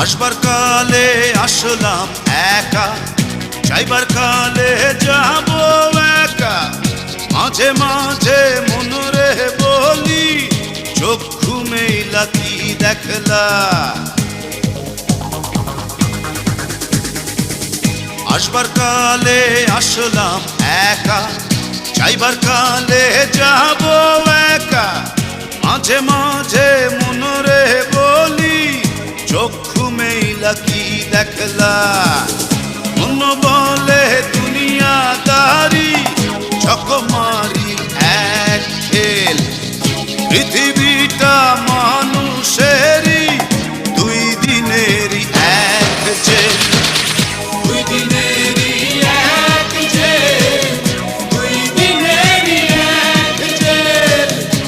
আসবার কালে আসলাম একা, যাইবার কালে যাব একা। মাঝে মাঝে মনরে বলি, চক্ষু মেলা কি দেখলা। আসবার কালে আসলাম একা, যাইবার কালে যাব একা। মাঝে মাঝে মনরে বলি, চক্ষু মেলা কি দেখলা। মন বলে দুনিয়াদারি, চকমারি এক খেল।